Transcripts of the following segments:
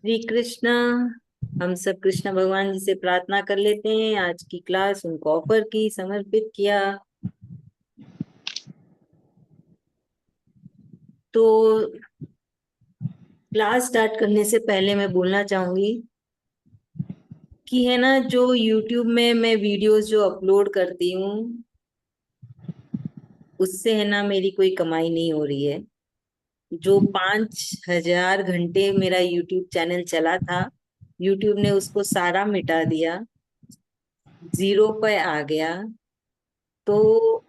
श्री कृष्ण। हम सब कृष्ण भगवान जी से प्रार्थना कर लेते हैं, आज की क्लास उनको ऑफर की, समर्पित किया। तो क्लास स्टार्ट करने से पहले मैं बोलना चाहूंगी कि है ना, जो YouTube में मैं वीडियोस जो अपलोड करती हूँ उससे है ना मेरी कोई कमाई नहीं हो रही है। जो 5,000 घंटे मेरा YouTube चैनल चला था, YouTube ने उसको सारा मिटा दिया, जीरो पे आ गया। तो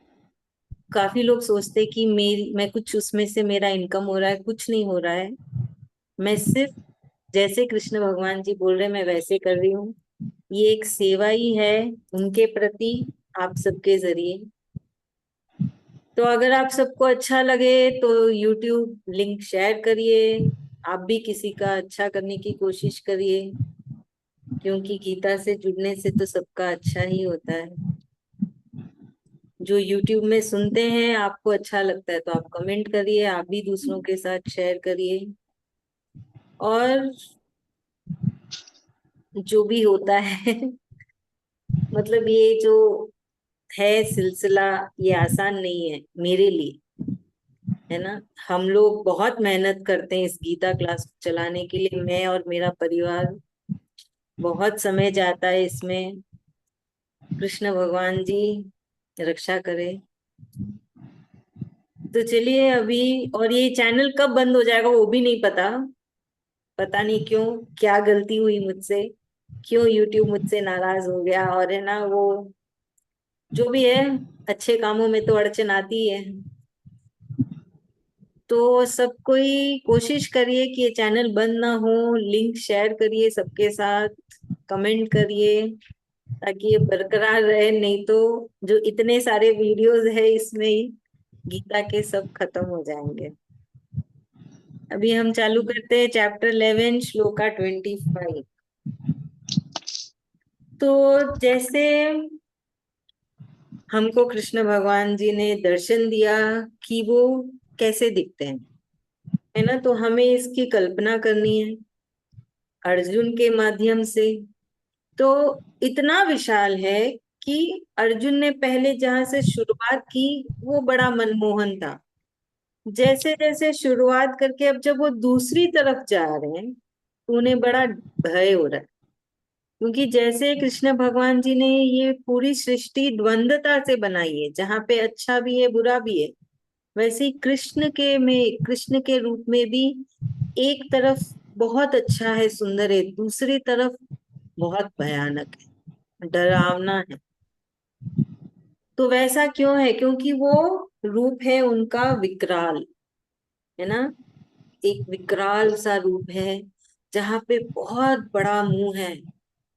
काफी लोग सोचते कि मैं कुछ उसमें से मेरा इनकम हो रहा है, कुछ नहीं हो रहा है। मैं सिर्फ जैसे कृष्ण भगवान जी बोल रहे हैं मैं वैसे कर रही हूँ। ये एक सेवा ही है उनके प्रति, आप सबके जरिए। तो अगर आप सबको अच्छा लगे तो YouTube लिंक शेयर करिए, आप भी किसी का अच्छा करने की कोशिश करिए, क्योंकि गीता से जुड़ने से तो सबका अच्छा ही होता है। जो YouTube में सुनते हैं आपको अच्छा लगता है तो आप कमेंट करिए, आप भी दूसरों के साथ शेयर करिए। और जो भी होता है मतलब ये जो है सिलसिला, ये आसान नहीं है मेरे लिए, है ना। हम लोग बहुत मेहनत करते हैं इस गीता क्लास को चलाने के लिए, मैं और मेरा परिवार, बहुत समय जाता है इसमें। कृष्ण भगवान जी रक्षा करे। तो चलिए अभी, और ये चैनल कब बंद हो जाएगा वो भी नहीं पता। पता नहीं क्यों, क्या गलती हुई मुझसे, क्यों YouTube मुझसे नाराज हो गया। और है ना वो, जो भी है, अच्छे कामों में तो अड़चन आती ही है। तो सब कोई कोशिश करिए कि ये चैनल बंद ना हो, लिंक शेयर करिए सबके साथ, कमेंट करिए, ताकि ये बरकरार रहे। नहीं तो जो इतने सारे वीडियोस है इसमें ही गीता के, सब खत्म हो जाएंगे। अभी हम चालू करते हैं चैप्टर 11 श्लोका 25। तो जैसे हमको कृष्ण भगवान जी ने दर्शन दिया कि वो कैसे दिखते हैं, है ना, तो हमें इसकी कल्पना करनी है अर्जुन के माध्यम से। तो इतना विशाल है कि अर्जुन ने पहले जहां से शुरुआत की वो बड़ा मनमोहन था। जैसे जैसे शुरुआत करके अब जब वो दूसरी तरफ जा रहे हैं तो उन्हें बड़ा भय हो रहा है, क्योंकि जैसे कृष्ण भगवान जी ने ये पूरी सृष्टि द्वंद्वता से बनाई है, जहाँ पे अच्छा भी है बुरा भी है, वैसे ही कृष्ण के रूप में भी एक तरफ बहुत अच्छा है, सुंदर है, दूसरी तरफ बहुत भयानक है, डरावना है। तो वैसा क्यों है? क्योंकि वो रूप है उनका विकराल, है ना। एक विकराल सा रूप है, जहाँ पे बहुत बड़ा मुंह है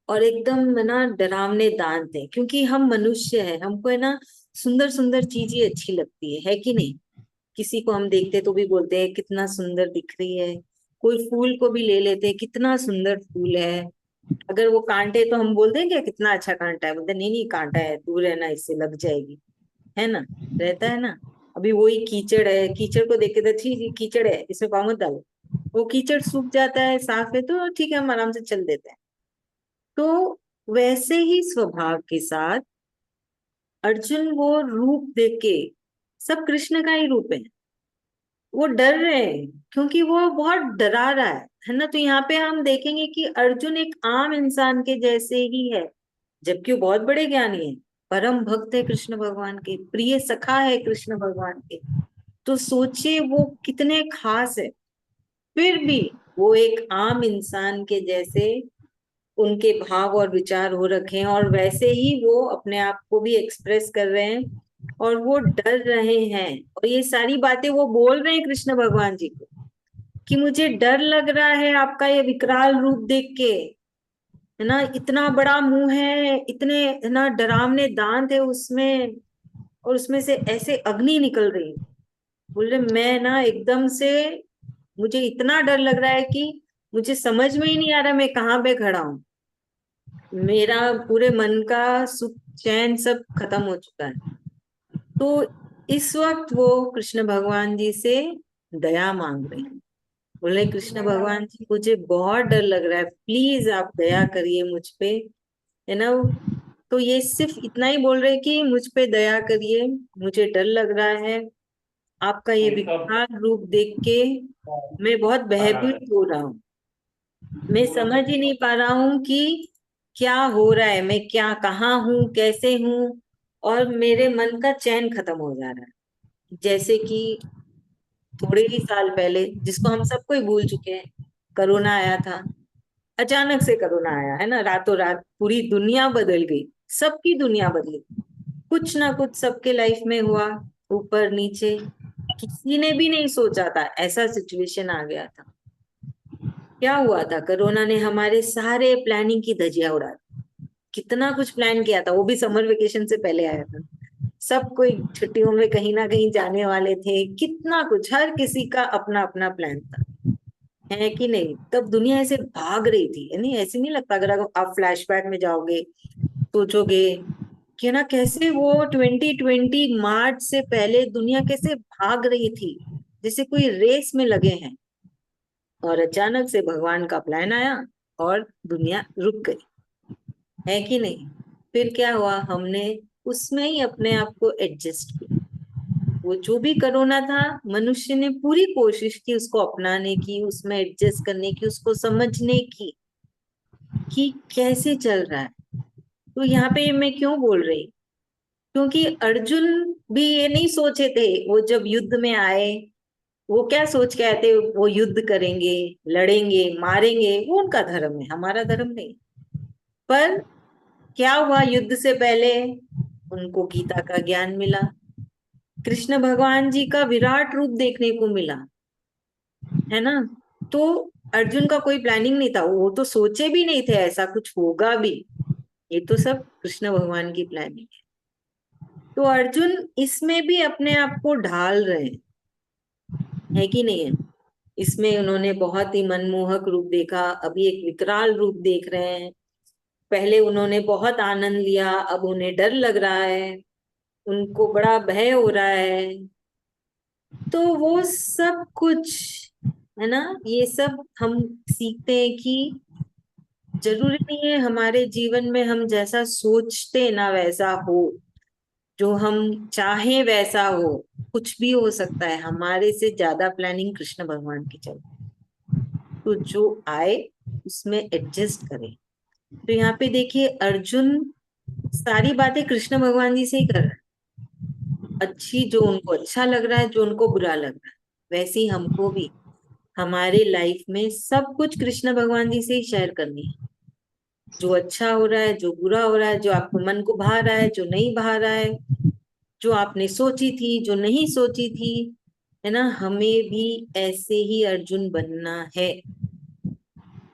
और एकदम है ना डरावने दांत है। क्योंकि हम मनुष्य है, हमको है ना सुंदर सुंदर चीजें अच्छी लगती है कि नहीं। किसी को हम देखते तो भी बोलते हैं कितना सुंदर दिख रही है। कोई फूल को भी ले लेते हैं, कितना सुंदर फूल है। अगर वो कांटे तो हम बोल देंगे कितना अच्छा कांटा है, बोलते नहीं नहीं कांटा है, दूर है ना, इससे लग जाएगी, है ना, रहता है ना। अभी वही कीचड़ है, कीचड़ को देख के तो ठीक है कीचड़ है, इसमें पाँव मत डालो। वो कीचड़ सूख जाता है, साफ है तो ठीक है, हम आराम से चल देते हैं। तो वैसे ही स्वभाव के साथ अर्जुन वो रूप देख के, सब कृष्ण का ही रूप है, वो डर रहे हैं क्योंकि वो बहुत डरा रहा है ना। तो यहाँ पे हम देखेंगे कि अर्जुन एक आम इंसान के जैसे ही है, जबकि वो बहुत बड़े ज्ञानी है, परम भक्त है कृष्ण भगवान के, प्रिय सखा है कृष्ण भगवान के। तो सोचिए वो कितने खास है। फिर भी वो एक आम इंसान के जैसे उनके भाव और विचार हो रखे हैं, और वैसे ही वो अपने आप को भी एक्सप्रेस कर रहे हैं, और वो डर रहे हैं। और ये सारी बातें वो बोल रहे हैं कृष्ण भगवान जी को कि मुझे डर लग रहा है आपका ये विकराल रूप देख के, है ना, इतना बड़ा मुंह है, इतने है ना डरावने दांत है उसमें, और उसमें से ऐसे अग्नि निकल रही है। बोले मैं ना एकदम से, मुझे इतना डर लग रहा है कि मुझे समझ में ही नहीं आ रहा मैं कहाँ पे खड़ा हूँ। मेरा पूरे मन का सुख चैन सब खत्म हो चुका है। तो इस वक्त वो कृष्ण भगवान जी से दया मांग रहे हैं। बोले कृष्ण भगवान जी मुझे बहुत डर लग रहा है, प्लीज आप दया करिए मुझ पे, है ना। तो ये सिर्फ इतना ही बोल रहे कि मुझ पे दया करिए, मुझे डर लग रहा है, आपका ये विकराल रूप देख के मैं बहुत भयभीत हो रहा हूँ। मैं समझ ही नहीं पा रहा हूँ कि क्या हो रहा है, मैं क्या कहाँ हूँ, कैसे हूँ। और मेरे मन का चैन खत्म हो जा रहा है। जैसे कि थोड़े ही साल पहले, जिसको हम सब कोई भूल चुके हैं, कोरोना आया था। अचानक से कोरोना आया, है ना, रातों रात पूरी दुनिया बदल गई, सबकी दुनिया बदली। कुछ ना कुछ सबके लाइफ में हुआ, ऊपर नीचे, किसी ने भी नहीं सोचा था ऐसा सिचुएशन आ गया था। क्या हुआ था, कोरोना ने हमारे सारे प्लानिंग की धज्जियां उड़ा दी। कितना कुछ प्लान किया था, वो भी समर वेकेशन से पहले आया था। सब कोई छुट्टियों में कहीं ना कहीं जाने वाले थे, कितना कुछ, हर किसी का अपना अपना प्लान था, है कि नहीं। तब दुनिया ऐसे भाग रही थी, यानी ऐसे नहीं लगता, अगर आप फ्लैशबैक में जाओगे, सोचोगे कि ना कैसे वो 2020 मार्च से पहले दुनिया कैसे भाग रही थी, जैसे कोई रेस में लगे हैं। और अचानक से भगवान का प्लान आया और दुनिया रुक गई, है कि नहीं। फिर क्या हुआ, हमने उसमें ही अपने आप को एडजस्ट किया। वो जो भी कोरोना था, मनुष्य ने पूरी कोशिश की उसको अपनाने की, उसमें एडजस्ट करने की, उसको समझने की कि कैसे चल रहा है। तो यहाँ पे मैं क्यों बोल रही, क्योंकि अर्जुन भी ये नहीं सोचे थे, वो जब युद्ध में आए, वो क्या सोच के आए थे, वो युद्ध करेंगे, लड़ेंगे, मारेंगे, वो उनका धर्म है, हमारा धर्म नहीं। पर क्या हुआ, युद्ध से पहले उनको गीता का ज्ञान मिला, कृष्ण भगवान जी का विराट रूप देखने को मिला, है ना। तो अर्जुन का कोई प्लानिंग नहीं था, वो तो सोचे भी नहीं थे ऐसा कुछ होगा भी। ये तो सब कृष्ण भगवान की प्लानिंग है। तो अर्जुन इसमें भी अपने आप को ढाल रहे हैं, है कि नहीं है। इसमें उन्होंने बहुत ही मनमोहक रूप देखा, अभी एक विकराल रूप देख रहे हैं। पहले उन्होंने बहुत आनंद लिया, अब उन्हें डर लग रहा है, उनको बड़ा भय हो रहा है। तो वो सब कुछ, है ना, ये सब हम सीखते हैं कि जरूरी नहीं है हमारे जीवन में हम जैसा सोचते ना वैसा हो, जो हम चाहें वैसा हो। कुछ भी हो सकता है, हमारे से ज्यादा प्लानिंग कृष्ण भगवान की चल। तो जो आए उसमें एडजस्ट करें। तो यहाँ पे देखिए, अर्जुन सारी बातें कृष्ण भगवान जी से ही कर रहा है, अच्छी, जो उनको अच्छा लग रहा है, जो उनको बुरा लग रहा है। वैसे ही हमको भी हमारे लाइफ में सब कुछ कृष्ण भगवान जी से ही शेयर करनी है। जो अच्छा हो रहा है, जो बुरा हो रहा है, जो आपको मन को भा रहा है, जो नहीं भा रहा है, जो आपने सोची थी, जो नहीं सोची थी, है ना, हमें भी ऐसे ही अर्जुन बनना है।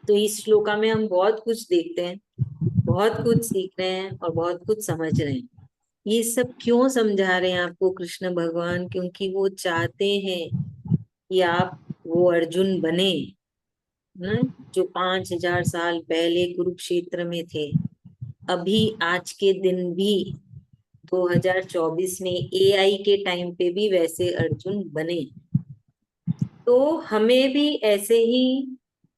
तो इस श्लोका में हम बहुत कुछ देखते हैं, बहुत कुछ सीख रहे हैं और बहुत कुछ समझ रहे हैं। ये सब क्यों समझा रहे हैं आपको कृष्ण भगवान, क्योंकि वो चाहते हैं कि आप वो अर्जुन बने ना, जो 5000 साल पहले कुरुक्षेत्र में थे। अभी आज के दिन भी 2024 में एआई के टाइम पे भी वैसे अर्जुन बने। तो हमें भी ऐसे ही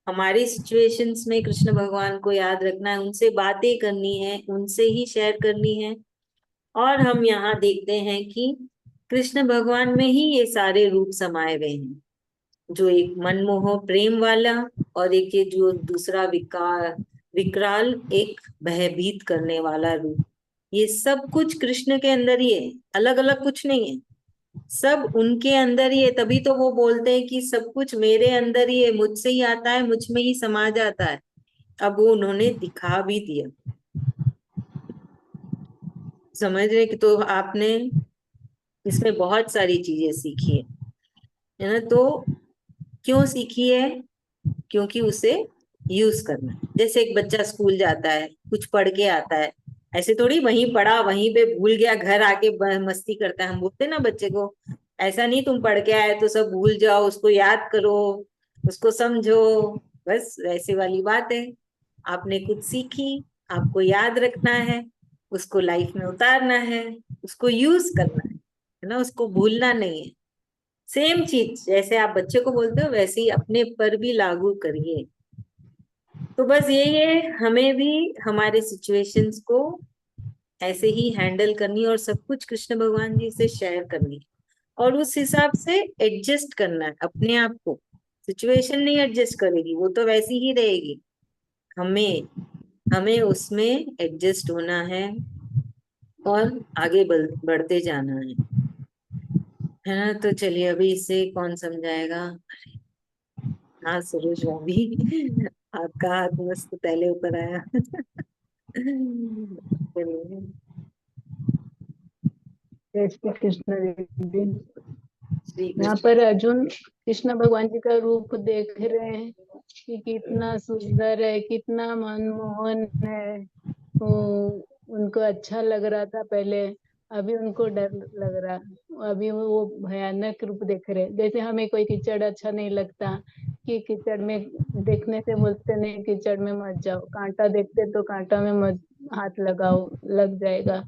हमारी सिचुएशंस में कृष्ण भगवान को याद रखना है, उनसे बातें करनी है, उनसे ही शेयर करनी है। और हम यहाँ देखते हैं कि कृष्ण भगवान में ही ये सारे रूप समाये हुए हैं, जो एक मनमोह प्रेम वाला, और एक ये जो दूसरा विकराल, एक भयभीत करने वाला रूप। ये सब कुछ कृष्ण के अंदर ही है, अलग अलग कुछ नहीं है, सब उनके अंदर ही है। तभी तो वो बोलते हैं कि सब कुछ मेरे अंदर ही है, मुझसे ही आता है, मुझ में ही समा जाता है। अब वो उन्होंने दिखा भी दिया, समझ रहे कि। तो आपने इसमें बहुत सारी चीजें सीखी है ना। तो क्यों सीखी है, क्योंकि उसे यूज करना है। जैसे एक बच्चा स्कूल जाता है, कुछ पढ़ के आता है, ऐसे थोड़ी वहीं पढ़ा वहीं पे भूल गया, घर आके मस्ती करता है। हम बोलते हैं ना बच्चे को, ऐसा नहीं तुम पढ़ के आए तो सब भूल जाओ, उसको याद करो, उसको समझो। बस वैसे वाली बात है, आपने कुछ सीखी, आपको याद रखना है, उसको लाइफ में उतारना है, उसको यूज करना है ना, उसको भूलना नहीं है। सेम चीज जैसे आप बच्चे को बोलते हो वैसे ही अपने पर भी लागू करिए। तो बस यही है, हमें भी हमारे सिचुएशंस को ऐसे ही हैंडल करनी और सब कुछ कृष्ण भगवान जी से शेयर करनी और उस हिसाब से एडजस्ट करना है अपने आप को। सिचुएशन नहीं एडजस्ट करेगी, वो तो वैसी ही रहेगी। हमें हमें उसमें एडजस्ट होना है और आगे बढ़ते जाना है ना। तो चलिए, अभी इसे कौन समझाएगा। हाँ सुरेश भाभी, आपका हाथ मस्त पहले ऊपर आया। चलिए। जय श्री कृष्ण दीदी। श्री यहाँ कृष्ण। पर अर्जुन कृष्ण भगवान जी का रूप देख रहे हैं कि कितना सुंदर है, कितना मनमोहन है। वो उनको अच्छा लग रहा था पहले, अभी उनको डर लग रहा। अभी वो भयानक रूप देख रहे हैं। जैसे हमें कोई कीचड़ अच्छा नहीं लगता कि कीचड़ में देखने से बोलते नहीं कीचड़ में मत जाओ, कांटा देखते तो कांटा में मत हाथ लगाओ, लग जाएगा।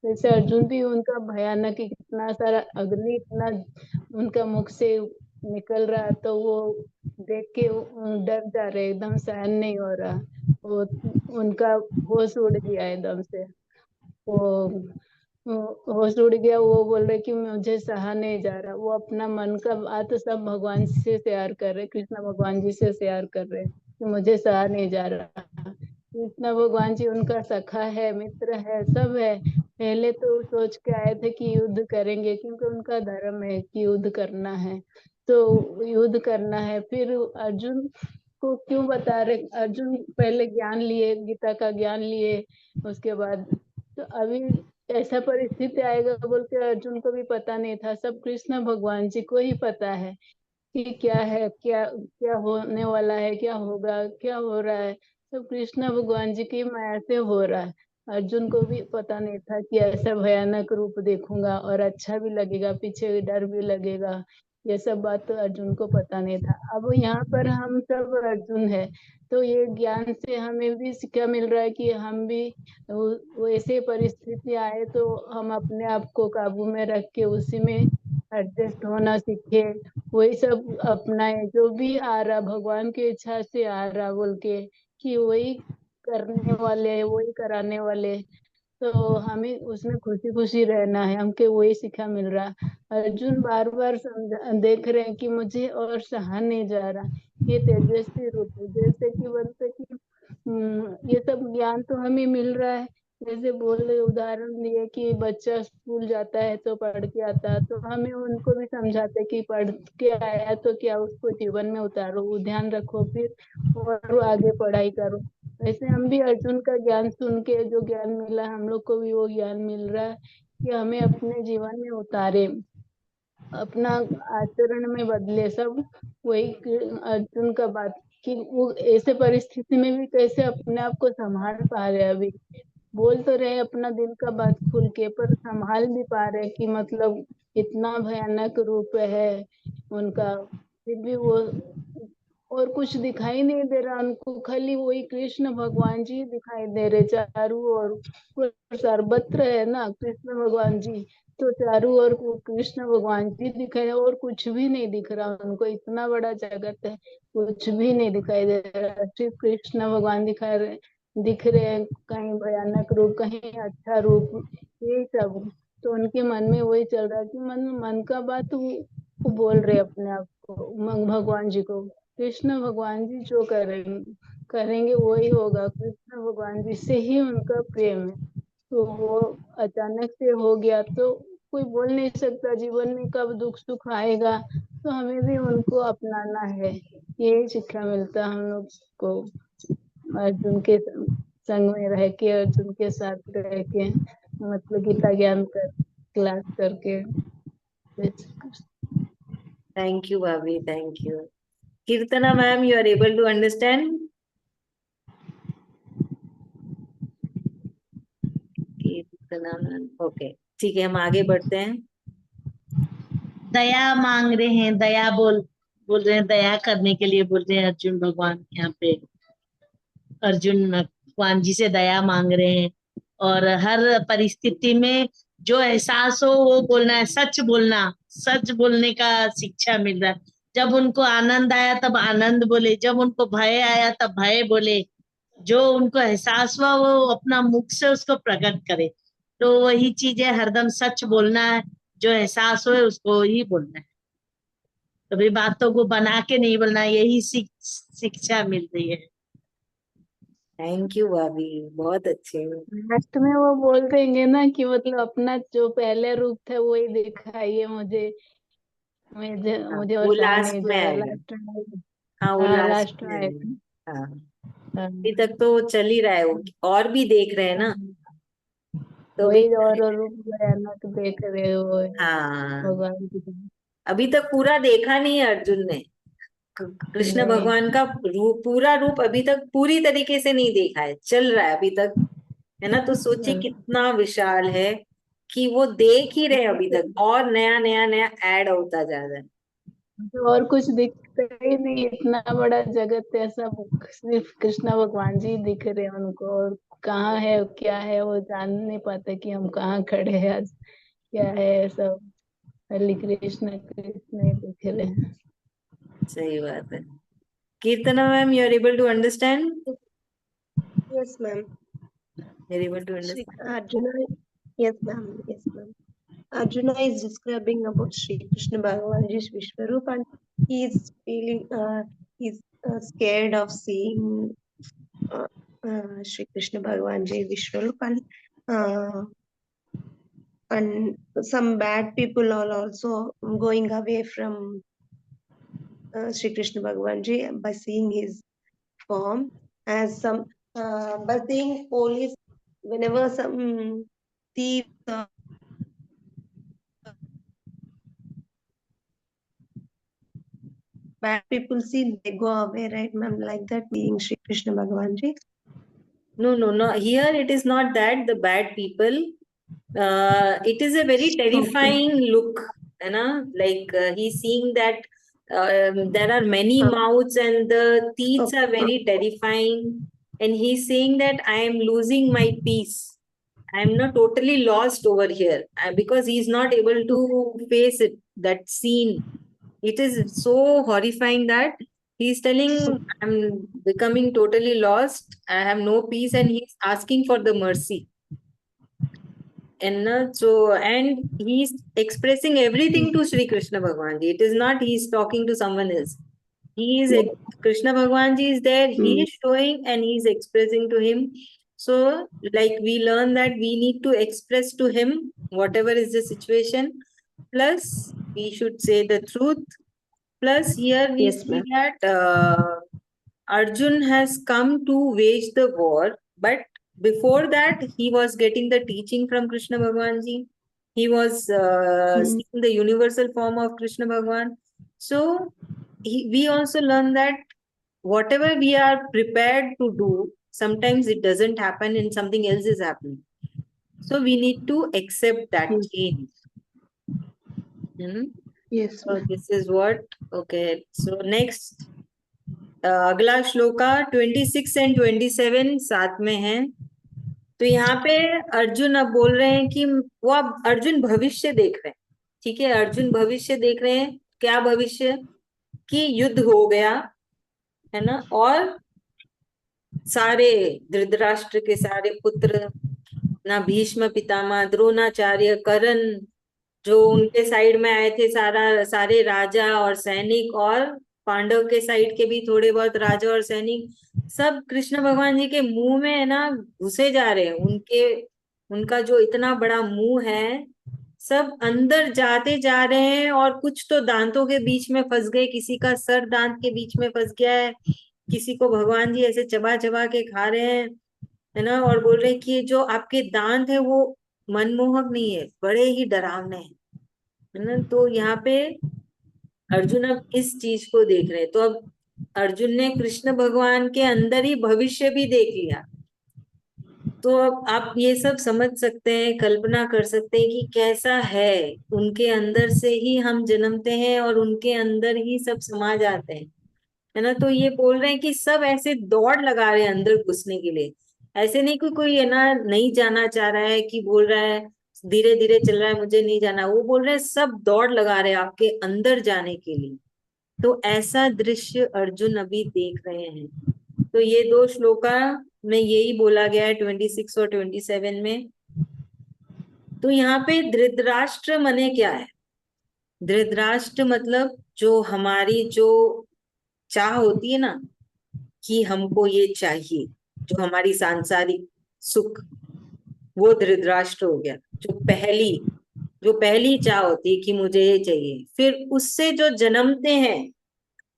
जैसे अर्जुन भी उनका भयानक इतना सारा अग्नि इतना उनका मुख से निकल रहा, तो वो देख के डर जा रहे, एकदम सहन नहीं हो रहा। वो उनका होश उड़ गया एकदम से। वो होश उड़ गया। वो बोल रहे कि मुझे सहा नहीं जा रहा। वो अपना मन का बात सब भगवान से शेयर कर रहे, कृष्ण भगवान जी से शेयर कर रहे कि मुझे सहा नहीं जा रहा। कृष्ण भगवान जी उनका सखा है, मित्र है, सब है। पहले तो सोच के आए थे कि युद्ध करेंगे, क्योंकि उनका धर्म है कि युद्ध करना है, तो युद्ध करना है। फिर अर्जुन को क्यों बता रहे, अर्जुन पहले ज्ञान लिए, गीता का ज्ञान लिए उसके बाद। तो अभी ऐसा परिस्थिति आएगा बोल के अर्जुन को भी पता नहीं था, सब कृष्ण भगवान जी को ही पता है कि क्या है, क्या क्या होने वाला है, क्या होगा, क्या हो रहा है। सब कृष्ण भगवान जी की माया से हो रहा है। अर्जुन को भी पता नहीं था कि ऐसा भयानक रूप देखूंगा और अच्छा भी लगेगा, पीछे डर भी लगेगा। ये सब बात तो अर्जुन को पता नहीं था। अब यहाँ पर हम सब अर्जुन है, तो ये ज्ञान से हमें भी शिक्षा मिल रहा है कि हम भी वैसे परिस्थिति आए तो हम अपने आप को काबू में रख के उसी में एडजस्ट होना सीखे। वही सब अपनाए, जो भी आ रहा भगवान की इच्छा से आ रहा बोल के कि वही करने वाले, वही कराने वाले। तो हमें उसमें खुशी खुशी रहना है, हमके वही सीखा मिल रहा। अर्जुन बार बार समझा देख रहे हैं कि मुझे और सहा नहीं जा रहा। ये तेजस्वी रूप है, जैसे कि बोलते कि ये सब ज्ञान तो हमें मिल रहा है। जैसे बोले उदाहरण दिए कि बच्चा स्कूल जाता है तो पढ़ के आता है, तो हमें उनको भी समझाते कि पढ़ के आया तो क्या उसको जीवन में उतारो, वो ध्यान रखो, फिर और आगे पढ़ाई करो। वैसे हम भी अर्जुन का ज्ञान सुन के जो ज्ञान मिला, हम लोग को भी वो ज्ञान मिल रहा है कि हमें अपने जीवन में उतारे, अपना आचरण में बदले सब। वही अर्जुन का बात कि वो ऐसे परिस्थिति में भी कैसे अपने आप को संभाल पा रहे हैं। अभी बोल तो रहे अपना दिल का बात खुल के, पर संभाल भी पा रहे कि मतलब इतना भयानक रूप है उनका, फिर भी वो और कुछ दिखाई नहीं दे रहा उनको, खाली वही कृष्ण भगवान जी दिखाई दे रहे चारों ओर। सर्वत्र है ना कृष्ण भगवान जी, तो चारों ओर कृष्ण भगवान जी दिखाई, और कुछ भी नहीं दिख रहा उनको। इतना बड़ा जगत है, कुछ भी नहीं दिखाई दे रहा, सिर्फ कृष्ण भगवान दिख रहे हैं। कहीं भयानक रूप, कहीं अच्छा रूप, यही सब। तो उनके मन में वही चल रहा है कि मन मन का बात वो बोल रहे अपने आप को, भगवान जी को। कृष्ण भगवान जी जो करेंगे करेंगे वही होगा, कृष्ण भगवान जी से ही उनका प्रेम है। तो वो अचानक से हो गया तो कोई बोल नहीं सकता जीवन में कब दुख सुख आएगा। तो हमें भी उनको अपनाना है, यही शिक्षा मिलता है हम लोग को। अर्जुन के संग में रह के, अर्जुन के साथ रह के, मतलब गीता ज्ञान कर क्लास करके। थैंक यू भाभी, thank you. Keertana ma'am, you are able to understand. Keertana ma'am, okay. ठीक है, हम आगे बढ़ते हैं। दया मांग रहे हैं, दया बोल रहे हैं, दया करने के लिए बोल रहे हैं अर्जुन भगवान यहाँ पे। अर्जुन भगवान जी से दया मांग रहे हैं और हर परिस्थिति में जो एहसास हो वो बोलना है, सच बोलना। सच बोलने का शिक्षा मिल रहा है। जब उनको आनंद आया तब आनंद बोले, जब उनको भय आया तब भय बोले। जो उनको एहसास हुआ वो अपना मुख से उसको प्रकट करे। तो वही चीज है, हरदम सच बोलना है, जो एहसास हो उसको ही बोलना है, कभी बातों को बना के नहीं बोलना। यही शिक्षा मिल रही है। थैंक यू भाभी, बहुत अच्छे। लास्ट में वो बोल देंगे ना कि मतलब अपना जो पहले रूप था वही दिखाइए मुझे, मुझे हाँ, मुझे और वो सहा लास्ट नहीं में जा रहा, आएगा। लास्ट में। हाँ, वो हाँ लास्ट लास्ट में में आएगा। आएगा। हाँ, हाँ अभी तक तो चल ही रहा है वो, और भी देख रहे हैं ना, हाँ, तो अभी। वही और रूप भयानक देख रहे हो हाँ, भगवान की तरफ। अभी तक पूरा देखा नहीं है अर्जुन ने। कृष्ण नहीं। भगवान का पूरा रूप अभी तक पूरी तरीके से नहीं देखा है, चल रहा है अभी तक, है ना। तो सोचिए कितना विशाल है कि वो देख ही रहे हैं अभी तक, और नया नया नया ऐड होता जा रहा है। और कुछ दिखता ही नहीं, इतना बड़ा जगत है सब, सिर्फ कृष्ण भगवान जी दिख रहे हैं उनको। और कहाँ है क्या है वो जान नहीं पाते कि हम कहाँ खड़े हैं आज, क्या है सब। हरे कृष्ण कृष्ण ही दिख रहे हैं। सही बात है। Keertana ma'am, you are able to understand? Yes, ma'am. You are able to Shri understand? Arjuna, yes, ma'am. Yes, ma'am. Arjuna is describing about Sri Krishna Bhagavanji's Vishwarup, and he is feeling, he's scared of seeing uh, Sri Krishna Bhagavanji Vishwarup, uh, and some bad people are also going away from Sri Krishna Bhagavanji by seeing his form, as some by seeing police, whenever some thieves or bad people see, they go away, right, ma'am? Like that, being Sri Krishna Bhagavanji. No, no, no. Here it is not that the bad people. It is a very Okay. terrifying look, है ना? Like he's seeing that there are many Uh, mouths and the teeth okay. are very terrifying, and he's saying that I am losing my peace. I am not totally lost over here because he's not able to face it. That scene, it is so horrifying that he's telling, So, I'm becoming totally lost. I have no peace, and he's asking for the mercy. And he's expressing everything to Sri Krishna Bhagwan Ji. It is not he's talking to someone else. He is Krishna Bhagwan Ji is there. He is showing and he is expressing to him. So, like we learn that we need to express to him whatever is the situation. Plus, we should say the truth. Plus, here we yes, see ma'am. that Arjun has come to wage the war, but before that, he was getting the teaching from Krishna Bhagwan Ji. He was seeing the universal form of Krishna Bhagwan. So, we also learn that whatever we are prepared to do, sometimes it doesn't happen and something else is happening. So, we need to accept that Yes, change. yes, So, ma'am. this is what, okay. So, next. अगला shloka 26 and 27 साथ में है। तो यहाँ पे अर्जुन अब बोल रहे हैं कि वो अब अर्जुन भविष्य देख रहे हैं। ठीक है, अर्जुन भविष्य देख रहे हैं। क्या भविष्य? कि युद्ध हो गया, है ना, और सारे धृतराष्ट्र के सारे पुत्र, ना भीष्म पितामह, द्रोणाचार्य, कर्ण, जो उनके साइड में आए थे, सारे राजा और सैनिक, और पांडव के साइड के भी थोड़े बहुत राजा और सैनिक, सब कृष्ण भगवान जी के मुंह में है ना घुसे जा रहे हैं। उनका जो इतना बड़ा मुंह है, सब अंदर जाते जा रहे हैं, और कुछ तो दांतों के बीच में फंस गए, किसी का सर दांत के बीच में फंस गया है, किसी को भगवान जी ऐसे चबा चबा के खा रहे हैं, है ना, और बोल रहे हैं कि जो आपके दांत है वो मनमोहक नहीं है, बड़े ही डरावने हैं, है ना। तो यहाँ पे अर्जुन अब इस चीज को देख रहे हैं। तो अब अर्जुन ने कृष्ण भगवान के अंदर ही भविष्य भी देख लिया। तो अब आप ये सब समझ सकते हैं, कल्पना कर सकते हैं कि कैसा है। उनके अंदर से ही हम जन्मते हैं और उनके अंदर ही सब समा जाते हैं, है ना। तो ये बोल रहे हैं कि सब ऐसे दौड़ लगा रहे हैं अंदर घुसने के लिए। ऐसे नहीं कि कोई है ना नहीं जाना चाह रहा है, कि बोल रहा है धीरे धीरे चल रहा है, मुझे नहीं जाना। वो बोल रहे हैं सब दौड़ लगा रहे हैं आपके अंदर जाने के लिए। तो ऐसा दृश्य अर्जुन अभी देख रहे हैं। तो ये दो श्लोका में यही बोला गया है 26 और 27 में। तो यहाँ पे धृतराष्ट्र मने क्या है? धृतराष्ट्र मतलब जो हमारी जो चाह होती है ना, कि हमको ये चाहिए, जो हमारी सांसारिक सुख, वो धृतराष्ट्र हो गया। जो पहली चाह होती है कि मुझे ये चाहिए, फिर उससे जो जन्मते हैं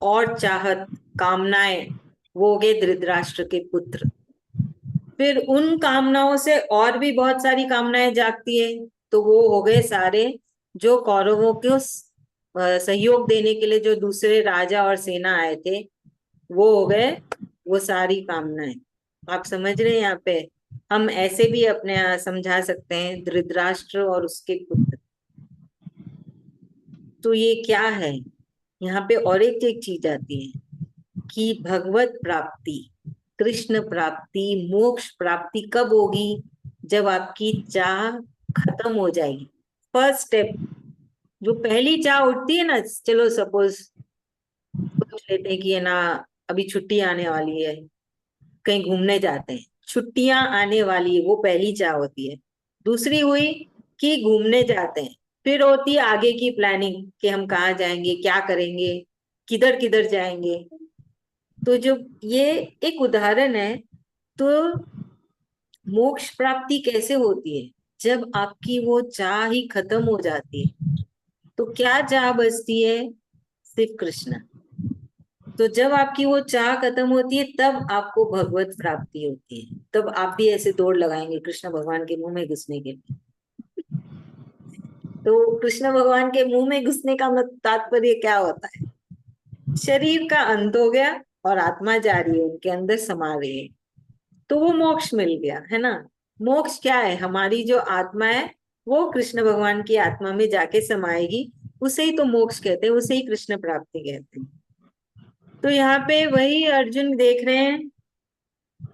और चाहत कामनाएं, वो हो गए धृतराष्ट्र के पुत्र। फिर उन कामनाओं से और भी बहुत सारी कामनाएं जागती है, तो वो हो गए सारे जो कौरवों को सहयोग देने के लिए जो दूसरे राजा और सेना आए थे, वो हो गए वो सारी कामनाएं। आप समझ रहे हैं? यहाँ पे हम ऐसे भी अपने यहाँ समझा सकते हैं, धृतराष्ट्र और उसके पुत्र। तो ये क्या है? यहाँ पे और एक चीज आती है कि भगवत प्राप्ति, कृष्ण प्राप्ति, मोक्ष प्राप्ति कब होगी? जब आपकी चाह खत्म हो जाएगी। फर्स्ट स्टेप, जो पहली चाह उठती है ना, चलो सपोज सोच लेते हैं कि है ना अभी छुट्टी आने वाली है, कहीं घूमने जाते हैं, छुट्टियां आने वाली है, वो पहली चाह होती है। दूसरी हुई कि घूमने जाते हैं, फिर होती है आगे की प्लानिंग कि हम कहाँ जाएंगे, क्या करेंगे, किधर किधर जाएंगे। तो जो ये एक उदाहरण है। तो मोक्ष प्राप्ति कैसे होती है? जब आपकी वो चाह ही खत्म हो जाती है। तो क्या चाह बचती है? सिर्फ कृष्ण। तो जब आपकी वो चाह खत्म होती है, तब आपको भगवत प्राप्ति होती है। तब आप भी ऐसे दौड़ लगाएंगे कृष्ण भगवान के मुंह में घुसने के लिए। तो कृष्ण भगवान के मुंह में घुसने का तात्पर्य क्या होता है? शरीर का अंत हो गया और आत्मा जा रही है, उनके अंदर समा रही है, तो वो मोक्ष मिल गया, है ना। मोक्ष क्या है? हमारी जो आत्मा है वो कृष्ण भगवान की आत्मा में जाके समाएगी, उसे ही तो मोक्ष कहते हैं, उसे ही कृष्ण प्राप्ति कहते हैं। तो यहाँ पे वही अर्जुन देख रहे हैं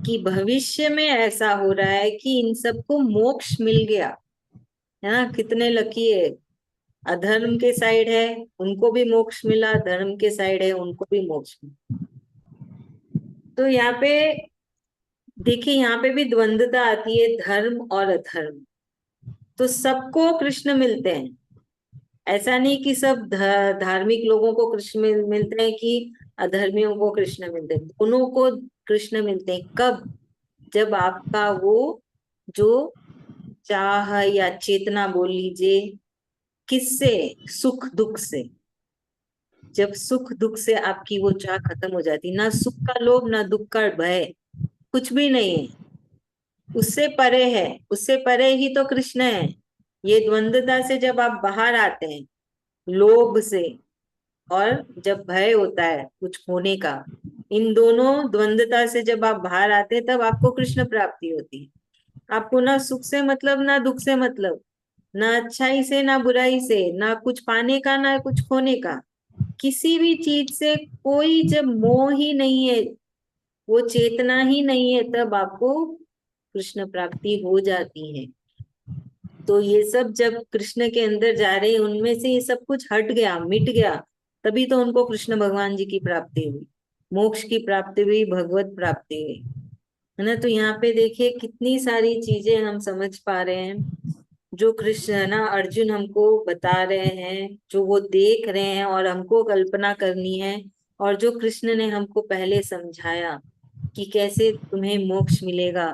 कि भविष्य में ऐसा हो रहा है कि इन सबको मोक्ष मिल गया, है ना। कितने लकी है। अधर्म के साइड है उनको भी मोक्ष मिला, धर्म के साइड है उनको भी मोक्ष मिला। तो यहाँ पे देखिए, यहाँ पे भी द्वंद्वता आती है, धर्म और अधर्म। तो सबको कृष्ण मिलते हैं, ऐसा नहीं कि सब धार्मिक लोगों को कृष्ण मिलते हैं कि अधर्मियों को कृष्ण मिलते हैं। दोनों को कृष्ण मिलते हैं। कब? जब आपका वो जो चाह या चेतना बोल लीजिए, किससे? सुख दुख से। जब सुख दुख से आपकी वो चाह खत्म हो जाती, ना सुख का लोभ ना दुख का भय, कुछ भी नहीं है, उससे परे है, उससे परे ही तो कृष्ण है। ये द्वंद्वता से जब आप बाहर आते हैं, लोभ से, और जब भय होता है कुछ होने का, इन दोनों द्वंद्वता से जब आप बाहर आते हैं, तब आपको कृष्ण प्राप्ति होती है। आपको ना सुख से मतलब ना दुख से मतलब, ना अच्छाई से ना बुराई से, ना कुछ पाने का ना कुछ खोने का, किसी भी चीज से कोई जब मोह ही नहीं है, वो चेतना ही नहीं है, तब आपको कृष्ण प्राप्ति हो जाती है। तो ये सब जब कृष्ण के अंदर जा रहे हैं, उनमें से ये सब कुछ हट गया, मिट गया, तभी तो उनको कृष्ण भगवान जी की प्राप्ति हुई, मोक्ष की प्राप्ति हुई, भगवत प्राप्ति हुई, है ना। तो यहाँ पे देखिए कितनी सारी चीजें हम समझ पा रहे हैं, जो कृष्ण है ना, अर्जुन हमको बता रहे हैं, जो वो देख रहे हैं और हमको कल्पना करनी है, और जो कृष्ण ने हमको पहले समझाया कि कैसे तुम्हें मोक्ष मिलेगा,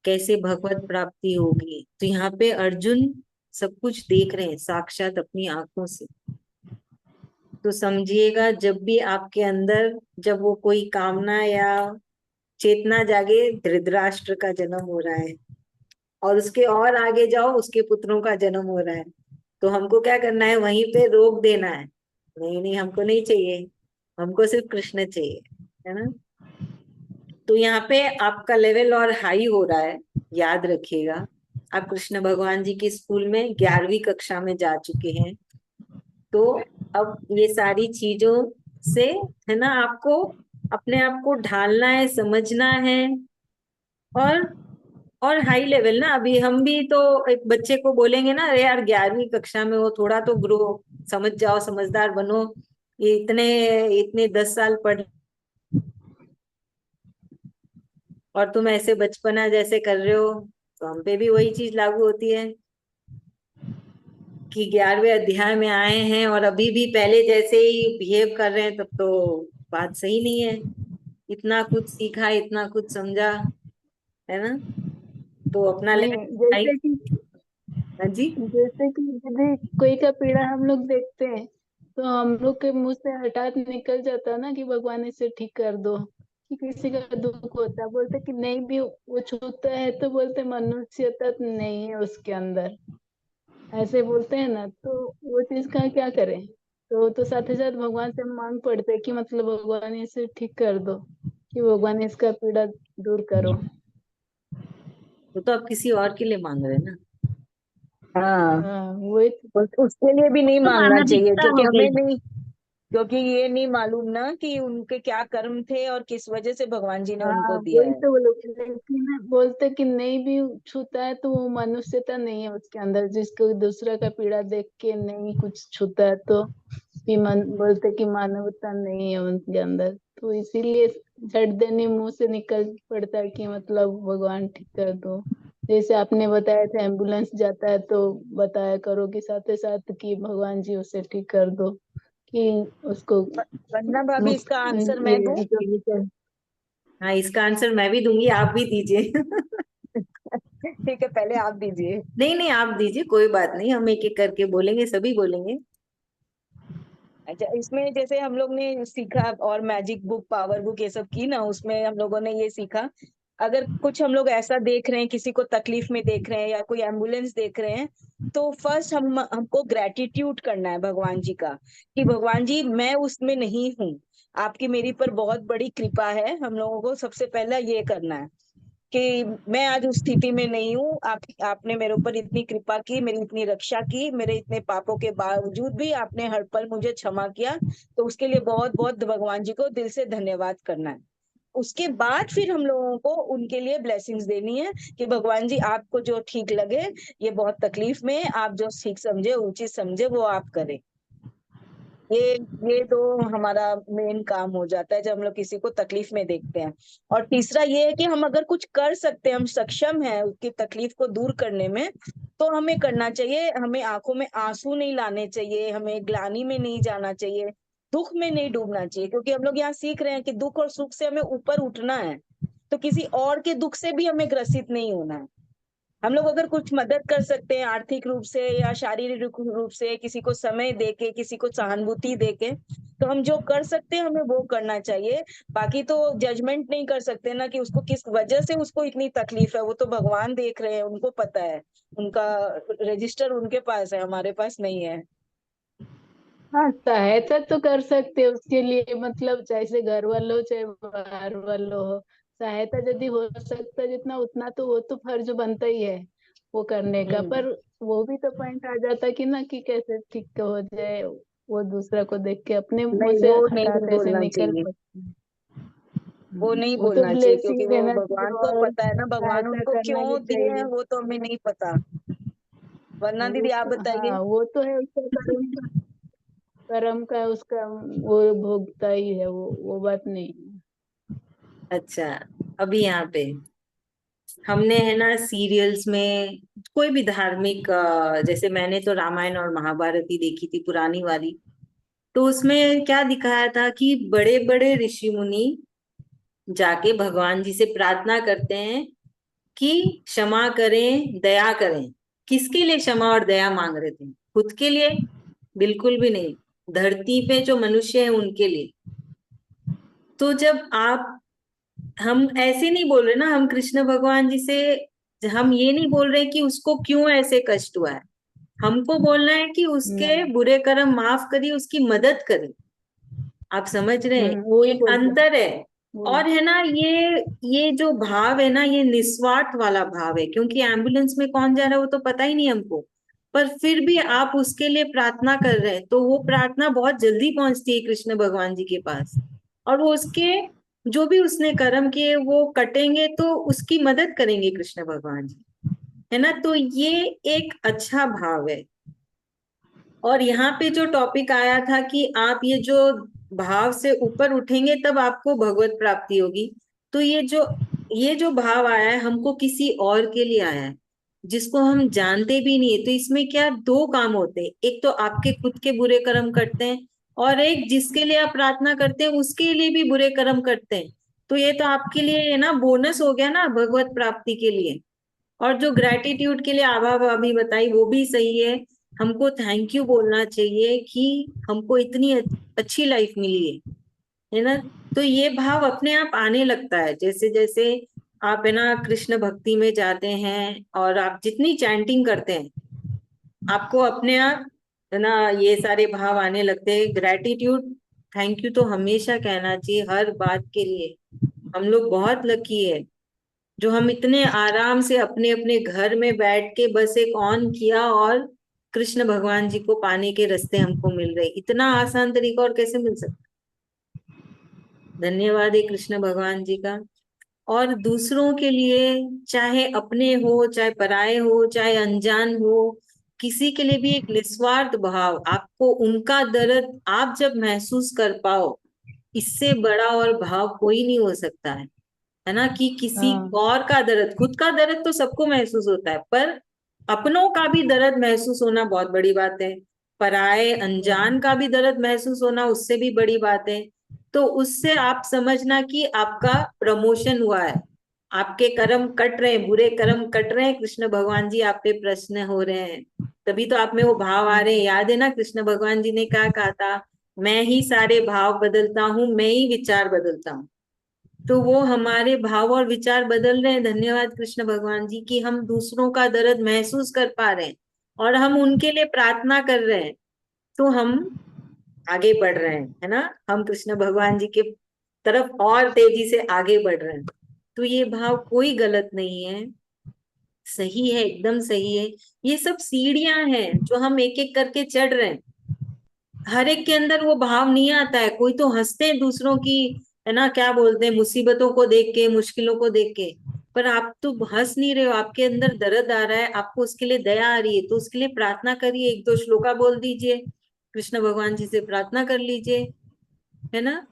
कैसे भगवत प्राप्ति होगी। तो यहाँ पे अर्जुन सब कुछ देख रहे हैं साक्षात अपनी आंखों से। तो समझिएगा, जब भी आपके अंदर जब वो कोई कामना या चेतना जागे, धृतराष्ट्र का जन्म हो रहा है, और उसके और आगे जाओ उसके पुत्रों का जन्म हो रहा है, तो हमको क्या करना है? वहीं पे रोक देना है। नहीं नहीं, हमको नहीं चाहिए, हमको सिर्फ कृष्ण चाहिए, है ना। तो यहाँ पे आपका लेवल और हाई हो रहा है, याद रखिएगा। आप कृष्ण भगवान जी की स्कूल में 11वीं कक्षा में जा चुके हैं, तो अब ये सारी चीजों से, है ना, आपको अपने आप को ढालना है, समझना है, और और हाई लेवल ना, अभी हम भी तो एक बच्चे को बोलेंगे ना, अरे यार 11वीं कक्षा में हो, थोड़ा तो ग्रो, समझ जाओ, समझदार बनो, ये इतने इतने 10 साल पढ़, और तुम ऐसे बचपना जैसे कर रहे हो। तो हम पे भी वही चीज लागू होती है कि 11वें अध्याय में आए हैं और अभी भी पहले जैसे ही बिहेव कर रहे हैं, तब तो बात सही नहीं है। इतना कुछ सीखा, इतना कुछ समझा, है ना, तो अपना नहीं, लेवल। हाँ जी। जैसे कि यदि कोई का पीड़ा हम लोग देखते हैं तो हम लोग के मुंह से हठात निकल जाता है ना कि भगवान इसे ठीक कर दो। कि किसी का दुख होता है, बोलते कि नहीं भी वो छूता है तो बोलते मनुष्यता नहीं है उसके अंदर, ऐसे बोलते हैं ना। तो वो चीज का क्या करें? तो साथ ही साथ भगवान से मांग पड़ते हैं कि मतलब भगवान इसे ठीक कर दो, कि भगवान इसका पीड़ा दूर करो। वो तो आप किसी और के लिए मांग रहे हैं ना। हाँ, हाँ वही उसके लिए भी नहीं तो मांगना चाहिए, मानविकता क्योंकि हो हमें गई। नहीं, क्योंकि ये नहीं मालूम ना कि उनके क्या कर्म थे और किस वजह से भगवान जी ने हाँ उनको दिया वही है। तो बोलो, लेकिन बोलते कि नहीं भी छूता है तो वो मनुष्यता नहीं है उसके अंदर, जिसको दूसरा का पीड़ा देख के नहीं कुछ छूता है तो भी मन बोलते कि मानवता नहीं है उनके अंदर। तो इसीलिए झट देने मुंह से निकल पड़ता है कि मतलब भगवान ठीक कर दो। जैसे आपने बताया था एम्बुलेंस जाता है तो बताया करो कि साथ ही साथ कि भगवान जी उसे ठीक कर दो, कि उसको वंदना भाभी, मुक्त इसका आंसर मैं दूं? हाँ, इसका आंसर मैं भी दूंगी, आप भी दीजिए। ठीक है, पहले आप दीजिए। नहीं नहीं, आप दीजिए, कोई बात नहीं, हम एक एक करके बोलेंगे, सभी बोलेंगे। अच्छा, इसमें जैसे हम लोग ने सीखा और मैजिक बुक, पावर बुक ये सब की ना, उसमें हम लोगों ने ये सीखा, अगर कुछ हम लोग ऐसा देख रहे हैं, किसी को तकलीफ में देख रहे हैं या कोई एम्बुलेंस देख रहे हैं, तो फर्स्ट हमको ग्रेटिट्यूड करना है भगवान जी का, कि भगवान जी मैं उसमें नहीं हूँ, आपकी मेरी पर बहुत बड़ी कृपा है। हम लोगों को सबसे पहला ये करना है कि मैं आज उस स्थिति में नहीं हूँ, आपने मेरे ऊपर इतनी कृपा की, मेरी इतनी रक्षा की, मेरे इतने पापों के बावजूद भी आपने हर पल मुझे क्षमा किया, तो उसके लिए बहुत बहुत भगवान जी को दिल से धन्यवाद करना है। उसके बाद फिर हम लोगों को उनके लिए ब्लेसिंग्स देनी है कि भगवान जी आपको जो ठीक लगे, ये बहुत तकलीफ में है, आप जो ठीक समझे, उचित समझे, वो आप करें। ये ये तो हमारा मेन काम हो जाता है जब हम लोग किसी को तकलीफ में देखते हैं। और तीसरा ये है कि हम अगर कुछ कर सकते हैं, हम सक्षम हैं उसकी तकलीफ को दूर करने में, तो हमें करना चाहिए। हमें आंखों में आंसू नहीं लाने चाहिए, हमें ग्लानि में नहीं जाना चाहिए, दुख में नहीं डूबना चाहिए, क्योंकि हम लोग यहाँ सीख रहे हैं कि दुख और सुख से हमें ऊपर उठना है, तो किसी और के दुख से भी हमें ग्रसित नहीं होना है। हम लोग अगर कुछ मदद कर सकते हैं आर्थिक रूप से या शारीरिक रूप से, किसी को समय देके, किसी को सहानुभूति देके, तो हम जो कर सकते हैं हमें वो करना चाहिए। बाकी तो जजमेंट नहीं कर सकते ना कि उसको किस वजह से उसको इतनी तकलीफ है, वो तो भगवान देख रहे हैं, उनको पता है, उनका रजिस्टर उनके पास है, हमारे पास नहीं है। हाँ सहायता तो कर सकते हैं उसके लिए, मतलब चाहे से घर वालों चाहे बाहर वालों हो, सहायता यदि हो सकता है जितना उतना तो वो तो फर्ज बनता ही है वो करने का। हम्म। पर वो भी तो पॉइंट आ जाता कि ना कि कैसे ठीक हो जाए, वो दूसरा को देख के अपने मुंह नहीं, से वो नहीं हठात ऐसे बोलना निकल चाहिए, पड़ते हैं। वो नहीं वो तो बोलना चाहिए, क्योंकि ब्लेसिंग वो देना चाहिए भगवान को और पता है ना, भगवान सहायता उनको करना भी क्यों दिए हैं चाहिए। वो तो हमें नहीं पता। वरना वो दीदी आप तो बताइए। हाँ वो तो है उसका कर्म का उसका वो भोगता ही है, वो बात नहीं है। अच्छा, अभी यहाँ पे हमने है ना सीरियल्स में, कोई भी धार्मिक, जैसे मैंने तो रामायण और महाभारत ही देखी थी, पुरानी वाली। तो उसमें क्या दिखाया था कि बड़े बड़े ऋषि मुनि जाके भगवान जी से प्रार्थना करते हैं कि क्षमा करें, दया करें। किसके लिए क्षमा और दया मांग रहे थे? खुद के लिए? बिल्कुल भी नहीं, धरती पे जो मनुष्य है उनके लिए। तो जब आप, हम ऐसे नहीं बोल रहे ना, हम कृष्ण भगवान जी से हम ये नहीं बोल रहे कि उसको क्यों ऐसे कष्ट हुआ है। हमको बोलना है कि उसके नहीं। बुरे कर्म माफ करिए, उसकी मदद करिए। आप समझ रहे हैं? वो ही एक बोलते हैं अंतर है। वो। और है ना, ये जो भाव है ना, ये निस्वार्थ वाला भाव है, क्योंकि एम्बुलेंस में कौन जा रहा है वो तो पता ही नहीं हमको। पर फिर भी आप उसके लिए प्रार्थना कर रहे हैं, तो वो प्रार्थना बहुत जल्दी पहुंचती है कृष्ण भगवान जी के पास, और वो उसके जो भी उसने कर्म किए वो कटेंगे तो उसकी मदद करेंगे कृष्ण भगवान जी, है ना। तो ये एक अच्छा भाव है। और यहाँ पे जो टॉपिक आया था कि आप ये जो भाव से ऊपर उठेंगे तब आपको भगवत प्राप्ति होगी, तो ये जो भाव आया है हमको किसी और के लिए आया है जिसको हम जानते भी नहीं है। तो इसमें क्या दो काम होते हैं, एक तो आपके खुद के बुरे कर्म करते हैं, और एक जिसके लिए आप प्रार्थना करते हैं उसके लिए भी बुरे कर्म करते हैं। तो ये तो आपके लिए है ना बोनस हो गया ना भगवत प्राप्ति के लिए। और जो ग्रेटिट्यूड के लिए आभा भाभी बताई वो भी सही है। हमको थैंक यू बोलना चाहिए कि हमको इतनी अच्छी लाइफ मिली है ना। तो ये भाव अपने आप आने लगता है जैसे जैसे आप है ना कृष्ण भक्ति में जाते हैं और आप जितनी चैंटिंग करते हैं आपको अपने आप है ना ये सारे भाव आने लगते हैं। ग्रेटिट्यूड थैंक यू तो हमेशा कहना चाहिए हर बात के लिए। हम लोग बहुत लकी है जो हम इतने आराम से अपने अपने घर में बैठ के बस एक ऑन किया और कृष्ण भगवान जी को पाने के रास्ते हमको मिल रहे। इतना आसान तरीका और कैसे मिल सकता। धन्यवाद है कृष्ण भगवान जी का। और दूसरों के लिए चाहे अपने हो चाहे पराये हो चाहे अनजान हो किसी के लिए भी एक निस्वार्थ भाव, आपको उनका दर्द आप जब महसूस कर पाओ इससे बड़ा और भाव कोई नहीं हो सकता है ना। कि किसी हाँ और का दर्द, खुद का दर्द तो सबको महसूस होता है पर अपनों का भी दर्द महसूस होना बहुत बड़ी बात है। पराये अनजान का भी दर्द महसूस होना उससे भी बड़ी बात है। तो उससे आप समझना कि आपका प्रमोशन हुआ है, आपके कर्म कट रहे हैं, बुरे कर्म कट रहे हैं, कृष्ण भगवान जी आप पे प्रसन्न हो रहे हैं। तभी तो आप में वो भाव आ रहे हैं। याद है ना कृष्ण भगवान जी ने क्या कहा था, मैं ही सारे भाव बदलता हूँ, मैं ही विचार बदलता हूँ। तो वो हमारे भाव और विचार बदल रहे हैं। धन्यवाद कृष्ण भगवान जी कि हम दूसरों का दर्द महसूस कर पा रहे हैं और हम उनके लिए प्रार्थना कर रहे हैं। तो हम आगे बढ़ रहे हैं, है ना। हम कृष्ण भगवान जी के तरफ और तेजी से आगे बढ़ रहे हैं। तो ये भाव कोई गलत नहीं है, सही है, एकदम सही है। ये सब सीढ़ियां हैं जो हम एक एक करके चढ़ रहे हैं। हर एक के अंदर वो भाव नहीं आता है। कोई तो हंसते हैं दूसरों की है ना क्या बोलते हैं मुसीबतों को देख के, मुश्किलों को देख के, पर आप तो हंस नहीं रहे हो, आपके अंदर दर्द आ रहा है, आपको उसके लिए दया आ रही है। तो उसके लिए प्रार्थना करिए, एक दो श्लोका बोल दीजिए, कृष्ण भगवान जी से प्रार्थना कर लीजिए, है ना।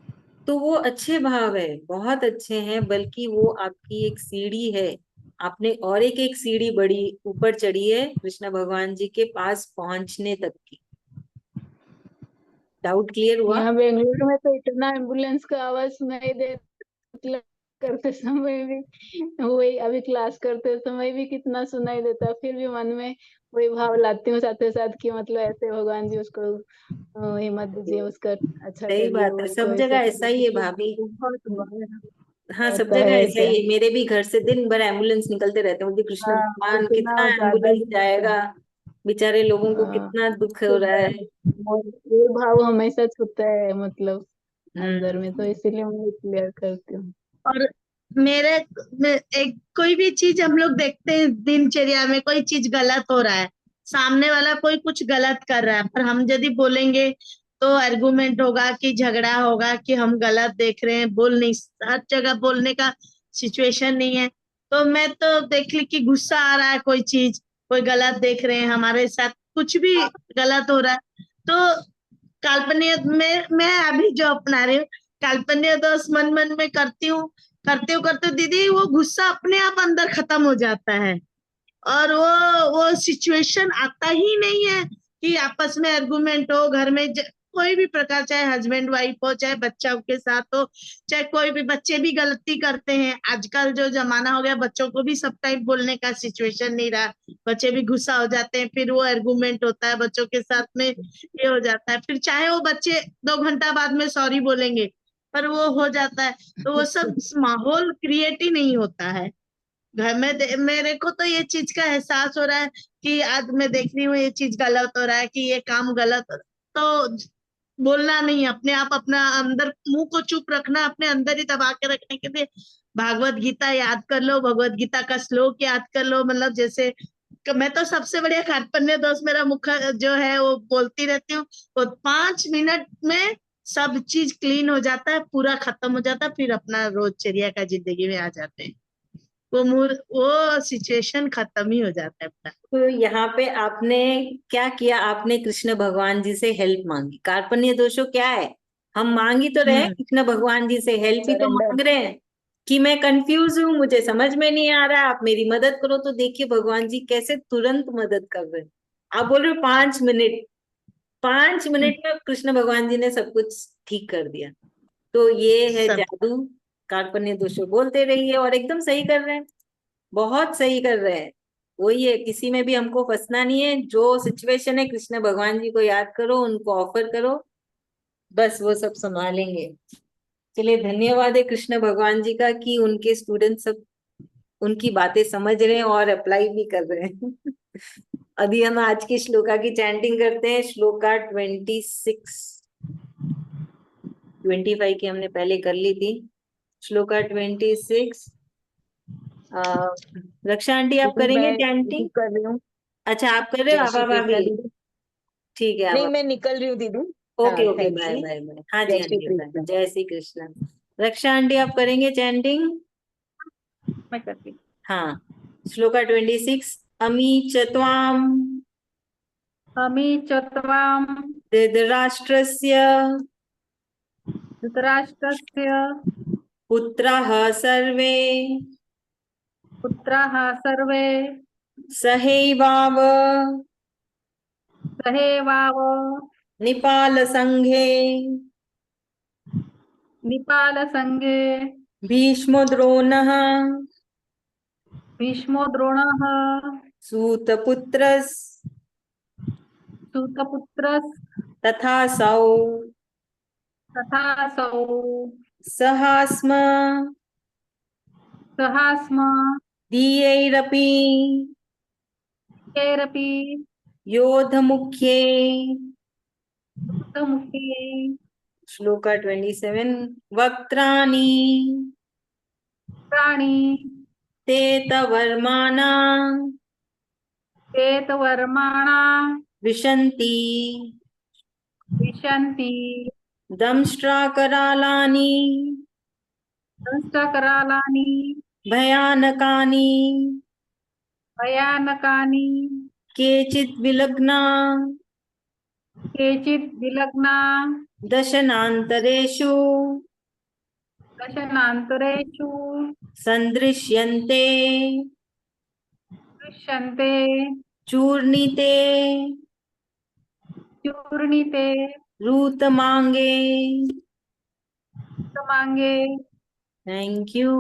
तो वो अच्छे भाव है, बहुत अच्छे हैं, बल्कि वो आपकी एक सीढ़ी है। आपने और एक सीढ़ी बड़ी ऊपर चढ़ी है कृष्ण भगवान जी के पास पहुंचने तक की। डाउट क्लियर हुआ। यहाँ बेंगलुरु में तो इतना एम्बुलेंस का आवाज सुनाई दे क्लास करते समय भी, वही अभी क्लास करते समय भी कितना सुनाई देता, फिर भी मन में वही भाव लाती हूँ साथ साथ कि मतलब ऐसे भगवान जी उसको हिम्मत दीजिए, उसका अच्छा सही करिए, बात है, उसको सब ऐसे जगह ऐसा ही है करिए। भाभी। बहुत बार हाँ सब होता जगह है ऐसा ऐसा। ही है, मेरे भी घर से दिन भर एम्बुलेंस निकलते रहते हैं। मुझे कृष्ण हाँ भगवान इतना कितना ज्यादा एम्बुलेंस ही होता जाएगा, है। बेचारे लोगों को हाँ, कितना दुख हो रहा है। ये भाव हमेशा छूता है मतलब अंदर में, तो हम्म। इसीलिए मैं क्लियर करती हूँ। और मेरे एक कोई भी चीज हम लोग देखते हैं दिनचर्या में, कोई चीज गलत हो रहा है, सामने वाला कोई कुछ गलत कर रहा है, पर हम यदि बोलेंगे तो आर्गुमेंट होगा कि झगड़ा होगा कि हम गलत देख रहे हैं, बोल नहीं, हर जगह बोलने का सिचुएशन नहीं है। तो मैं तो देख ली कि गुस्सा आ रहा है, कोई चीज कोई गलत देख रहे हैं, हमारे साथ कुछ भी गलत हो रहा है, तो काल्पनिक मैं अभी जो अपना रही हूँ, काल्पनिक दोष मन मन में करते हूँ दीदी, वो गुस्सा अपने आप अंदर खत्म हो जाता है। और वो सिचुएशन आता ही नहीं है कि आपस में आर्गुमेंट हो घर में, कोई भी प्रकार, चाहे हस्बैंड वाइफ हो, चाहे बच्चों के साथ हो, चाहे कोई भी, बच्चे भी गलती करते हैं। आजकल जो जमाना हो गया, बच्चों को भी सब टाइम बोलने का सिचुएशन नहीं रहा, बच्चे भी गुस्सा हो जाते हैं, फिर वो आर्गुमेंट होता है बच्चों के साथ में, ये हो जाता है। फिर चाहे वो बच्चे 2 घंटा बाद में सॉरी बोलेंगे, पर वो हो जाता है। तो वो सब माहौल क्रिएट ही नहीं होता है घर में। मेरे को तो ये चीज का एहसास हो रहा है कि आज मैं देख रही हूँ ये चीज गलत हो रहा है, कि ये काम गलत हो रहा है, तो बोलना नहीं, अपने आप अपना अंदर मुंह को चुप रखना, अपने अंदर ही दबा के रखने के लिए भागवत गीता याद कर लो, भगवत गीता का श्लोक याद कर लो। मतलब जैसे मैं तो सबसे बढ़िया कार्पण्य दोष मेरा मुख जो है वो बोलती रहती हूँ, वो 5 मिनट में सब चीज क्लीन हो जाता है, पूरा खत्म हो जाता है, फिर अपना रोजचर्या का जिंदगी में आ जाते हैं। वो सिचुएशन खत्म ही हो जाता है अपना। तो यहाँ पे आपने क्या किया, आपने कृष्ण भगवान जी से हेल्प मांगी। कार्पण्य दोषो क्या है, हम मांगी तो रहे हैं कृष्ण भगवान जी से, हेल्प ही तो Surrender. मांग रहे हैं कि मैं कंफ्यूज हूँ, मुझे समझ में नहीं आ रहा, आप मेरी मदद करो। तो देखिए भगवान जी कैसे तुरंत मदद कर रहे हैं। आप बोल रहे हो 5 मिनट, 5 मिनट में कृष्ण भगवान जी ने सब कुछ ठीक कर दिया। तो ये है सब जादू। कार्पण्य दोषो बोलते रहिए, और एकदम सही कर रहे हैं, बहुत सही कर रहे हैं। वही है, किसी में भी हमको फंसना नहीं है। जो सिचुएशन है, कृष्ण भगवान जी को याद करो, उनको ऑफर करो, बस वो सब संभालेंगे। चलिए, धन्यवाद है कृष्ण भगवान जी का कि उनके स्टूडेंट सब उनकी बातें समझ रहे हैं और अप्लाई भी कर रहे हैं। अभी हम आज की श्लोका की चैंटिंग करते हैं। श्लोका 25 की हमने पहले कर ली थी। श्लोका 26। रक्षा आंटी आप दीदी करेंगे मैं चैंटिंग? कर रही हूँ। अच्छा, आप कर रहे हो, जय आवा श्री भाभी? कृष्णा दीदी। ठीक है, नहीं आवा। मैं निकल रही हूँ दीदी। ओके हाँ okay, thank bye you. Bye bye. हाँ जी, जय हाँ श्री जी, बाय। कृष्ण। जय श्री कृष्ण। रक्षा आंटी आप करेंगे चैंटिंग? मैं करती हूँ। हाँ। श्लोका 26। अमी च त्वाम अमी च त्वां धृतराष्ट्रस्य धृतराष्ट्रस्य पुत्राः सर्वे पुत्राः सर्वे सहैवाव सहेवाव निपालसङ्घे निपालसङ्घे भीष्मो द्रोणः भीष्मो द्रोणः सूतपुत्रस् सूतपुत्रस् तथासौ तथासौ सहास्म सहास्म दीयैरपि कैरपि योधमुख्ये। युतमुखे श्लोका 27। वक्त्राणि प्राणी ते तवर्माणा श्वेतवर्माणा विशन्ति विशन्ति दंष्ट्राकरालानि संस्करालानि भयानकानि भयानकानि केचित् विलग्ना केचित् विलग्ना दशनान्तरेषु दशनान्तरेषु सन्दृश्यन्ते दृश्यन्ते चूर्णिते चूर्णिते रूतमांगे। समांगे। Thank you.